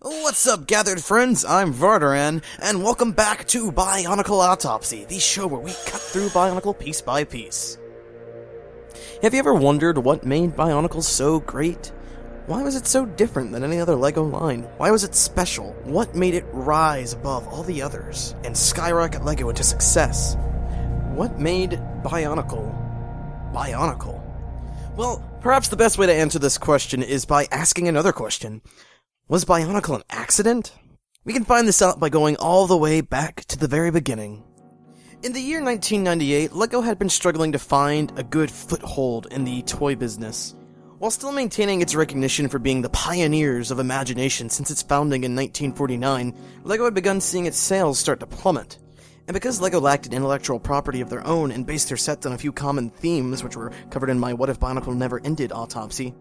What's up, gathered friends? I'm Vardaran, and welcome back to BIONICLE Autopsy, the show where we cut through Bionicle piece by piece. Have you ever wondered what made Bionicle so great? Why was it so different than any other LEGO line? Why was it special? What made it rise above all the others and skyrocket LEGO into success? What made Bionicle Bionicle? Well, perhaps the best way to answer this question is by asking another question. Was Bionicle an accident? We can find this out by going all the way back to the very beginning. In the year 1998, LEGO had been struggling to find a good foothold in the toy business. While still maintaining its recognition for being the pioneers of imagination since its founding in 1949, LEGO had begun seeing its sales start to plummet. And because LEGO lacked an intellectual property of their own and based their sets on a few common themes, which were covered in my What If Bionicle Never Ended autopsy,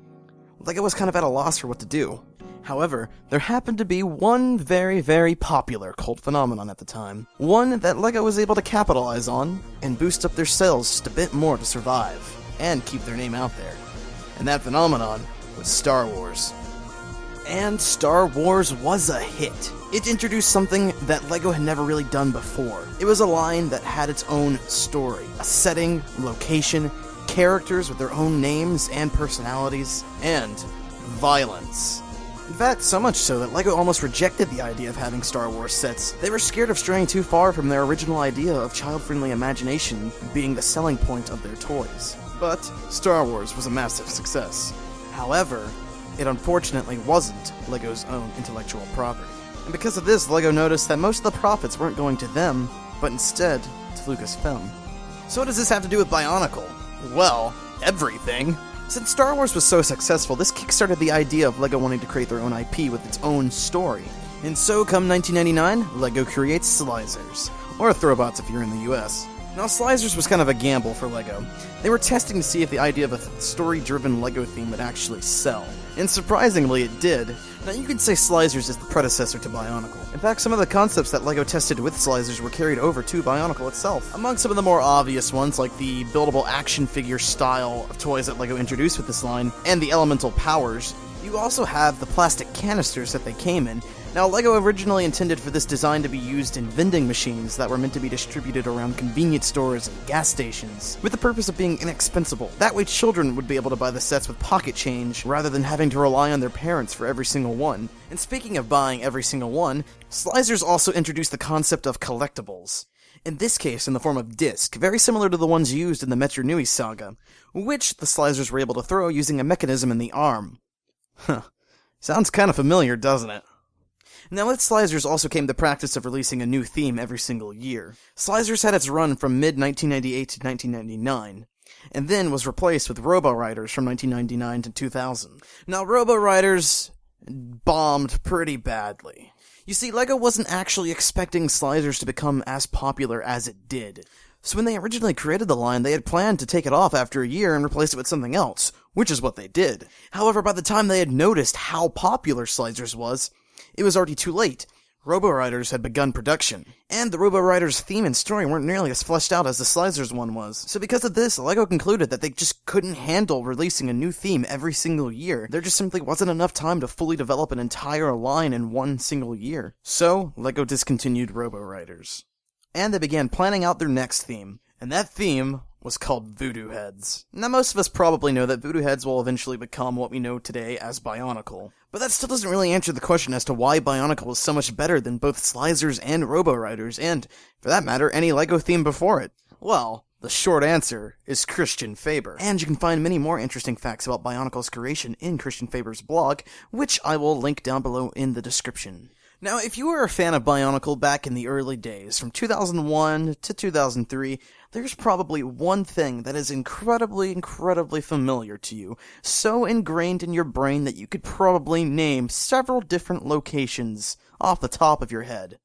LEGO was kind of at a loss for what to do. However, there happened to be one very, very popular cult phenomenon at the time. One that LEGO was able to capitalize on and boost up their sales just a bit more to survive and keep their name out there. And that phenomenon was Star Wars. And Star Wars was a hit. It introduced something that LEGO had never really done before. It was a line that had its own story, a setting, location, characters with their own names and personalities, and violence. In fact, so much so that LEGO almost rejected the idea of having Star Wars sets. They were scared of straying too far from their original idea of child-friendly imagination being the selling point of their toys. But Star Wars was a massive success. However, it unfortunately wasn't LEGO's own intellectual property. And because of this, LEGO noticed that most of the profits weren't going to them, but instead to Lucasfilm. So what does this have to do with Bionicle? Well, everything. Since Star Wars was so successful, this kickstarted the idea of LEGO wanting to create their own IP with its own story. And so, come 1999, LEGO creates Slizers, or Throwbots if you're in the US. Now, Slizers was kind of a gamble for LEGO. They were testing to see if the idea of a story-driven LEGO theme would actually sell. And surprisingly, it did. Now, you could say Slizers is the predecessor to Bionicle. In fact, some of the concepts that LEGO tested with Slizers were carried over to Bionicle itself. Among some of the more obvious ones, like the buildable action figure style of toys that LEGO introduced with this line, and the elemental powers, you also have the plastic canisters that they came in. Now, LEGO originally intended for this design to be used in vending machines that were meant to be distributed around convenience stores and gas stations, with the purpose of being inexpensive. That way children would be able to buy the sets with pocket change, rather than having to rely on their parents for every single one. And speaking of buying every single one, Slizers also introduced the concept of collectibles. In this case, in the form of disc, very similar to the ones used in the Mata Nui saga, which the Slizers were able to throw using a mechanism in the arm. Huh. Sounds kinda familiar, doesn't it? Now, with Slizers also came the practice of releasing a new theme every single year. Slizers had its run from mid-1998 to 1999, and then was replaced with Robo Riders from 1999 to 2000. Now, Robo Riders bombed pretty badly. You see, LEGO wasn't actually expecting Slizers to become as popular as it did. So when they originally created the line, they had planned to take it off after a year and replace it with something else, which is what they did. However, by the time they had noticed how popular Slizers was, it was already too late. Robo Riders had begun production, and the Robo Riders theme and story weren't nearly as fleshed out as the Slizers one was. So because of this, LEGO concluded that they just couldn't handle releasing a new theme every single year. There just simply wasn't enough time to fully develop an entire line in one single year. So, LEGO discontinued Robo Riders. And they began planning out their next theme. And that theme was called Voodoo Heads. Now, most of us probably know that Voodoo Heads will eventually become what we know today as Bionicle. But that still doesn't really answer the question as to why Bionicle was so much better than both Slizers and Robo Riders, and, for that matter, any LEGO theme before it. Well, the short answer is Christian Faber. And you can find many more interesting facts about Bionicle's creation in Christian Faber's blog, which I will link down below in the description. Now, if you were a fan of Bionicle back in the early days, from 2001 to 2003, there's probably one thing that is incredibly familiar to you, so ingrained in your brain that you could probably name several different locations off the top of your head.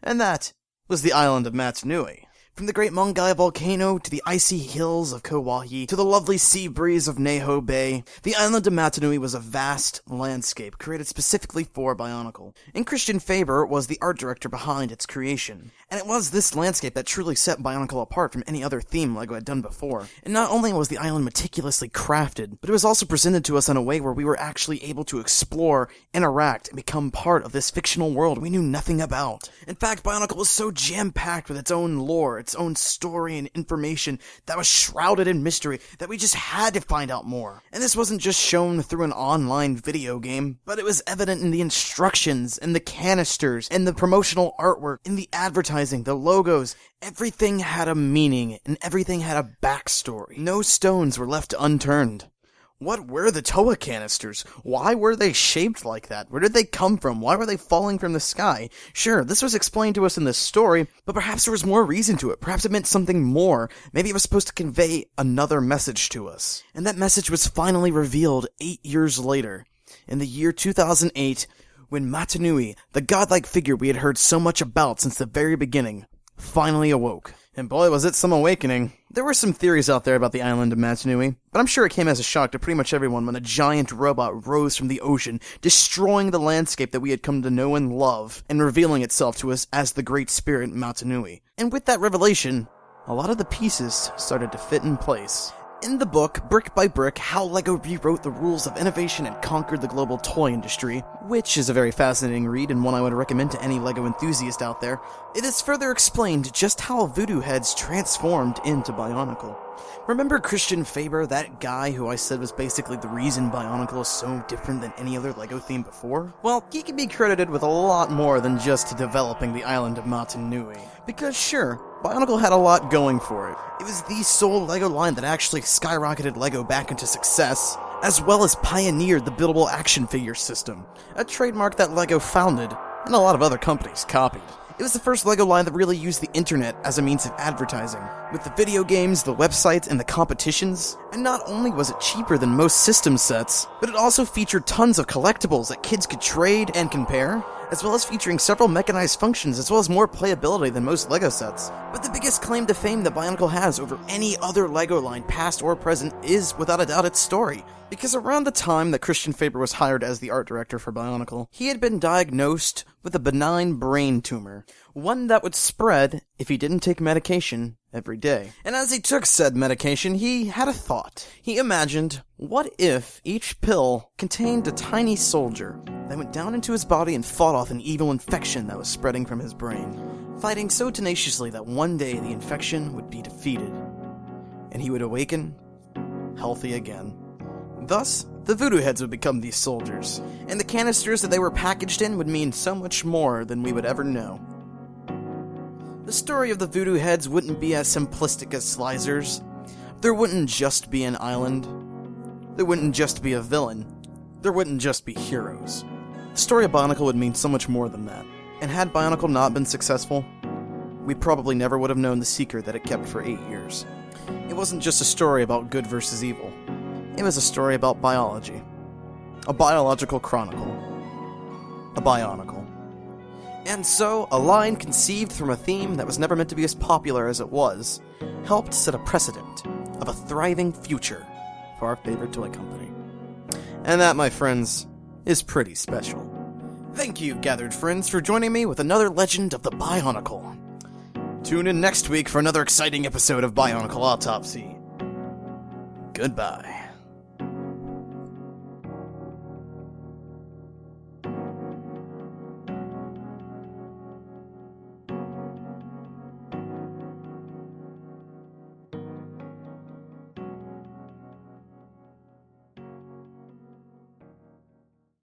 And that was the island of Mata Nui. From the great Mongai volcano to the icy hills of Kauai to the lovely sea breeze of Neho Bay, the island of Mata Nui was a vast landscape created specifically for Bionicle. And Christian Faber was the art director behind its creation. And it was this landscape that truly set Bionicle apart from any other theme LEGO had done before. And not only was the island meticulously crafted, but it was also presented to us in a way where we were actually able to explore, interact, and become part of this fictional world we knew nothing about. In fact, Bionicle was so jam-packed with its own lore, its own story and information that was shrouded in mystery that we just had to find out more. And this wasn't just shown through an online video game, but it was evident in the instructions, and the canisters, and the promotional artwork, in the advertising, the logos. Everything had a meaning, and everything had a backstory. No stones were left unturned. What were the Toa canisters? Why were they shaped like that? Where did they come from? Why were they falling from the sky? Sure, this was explained to us in this story, but perhaps there was more reason to it. Perhaps it meant something more. Maybe it was supposed to convey another message to us. And that message was finally revealed 8 years later, in the year 2008, when Mata Nui, the godlike figure we had heard so much about since the very beginning, finally awoke. And boy, was it some awakening. There were some theories out there about the island of Mata Nui, but I'm sure it came as a shock to pretty much everyone when a giant robot rose from the ocean, destroying the landscape that we had come to know and love, and revealing itself to us as the great spirit Mata Nui. And with that revelation, a lot of the pieces started to fit in place. In the book, Brick by Brick, How LEGO Rewrote the Rules of Innovation and Conquered the Global Toy Industry, which is a very fascinating read and one I would recommend to any LEGO enthusiast out there, it is further explained just how Voodoo Heads transformed into Bionicle. Remember Christian Faber, that guy who I said was basically the reason Bionicle is so different than any other LEGO theme before? Well, he can be credited with a lot more than just developing the island of Mata Nui. Because sure, Bionicle had a lot going for it. It was the sole LEGO line that actually skyrocketed LEGO back into success, as well as pioneered the buildable action figure system, a trademark that LEGO founded, and a lot of other companies copied. It was the first LEGO line that really used the internet as a means of advertising, with the video games, the websites, and the competitions. And not only was it cheaper than most system sets, but it also featured tons of collectibles that kids could trade and compare, as well as featuring several mechanized functions, as well as more playability than most LEGO sets. But the biggest claim to fame that Bionicle has over any other LEGO line, past or present, is without a doubt its story. Because around the time that Christian Faber was hired as the art director for Bionicle, he had been diagnosed with a benign brain tumor, one that would spread if he didn't take medication every day. And as he took said medication, he had a thought. He imagined, what if each pill contained a tiny soldier that went down into his body and fought off an evil infection that was spreading from his brain, fighting so tenaciously that one day the infection would be defeated, and he would awaken healthy again. Thus, the Voodoo Heads would become these soldiers, and the canisters that they were packaged in would mean so much more than we would ever know. The story of the Voodoo Heads wouldn't be as simplistic as Slizers. There wouldn't just be an island. There wouldn't just be a villain. There wouldn't just be heroes. The story of Bionicle would mean so much more than that. And had Bionicle not been successful, we probably never would have known the secret that it kept for 8 years. It wasn't just a story about good versus evil. It was a story about biology. A biological chronicle. A Bionicle. And so, a line conceived from a theme that was never meant to be as popular as it was, helped set a precedent of a thriving future for our favorite toy company. And that, my friends, is pretty special. Thank you, gathered friends, for joining me with another legend of the Bionicle. Tune in next week for another exciting episode of BIONICLE Autopsy. Goodbye.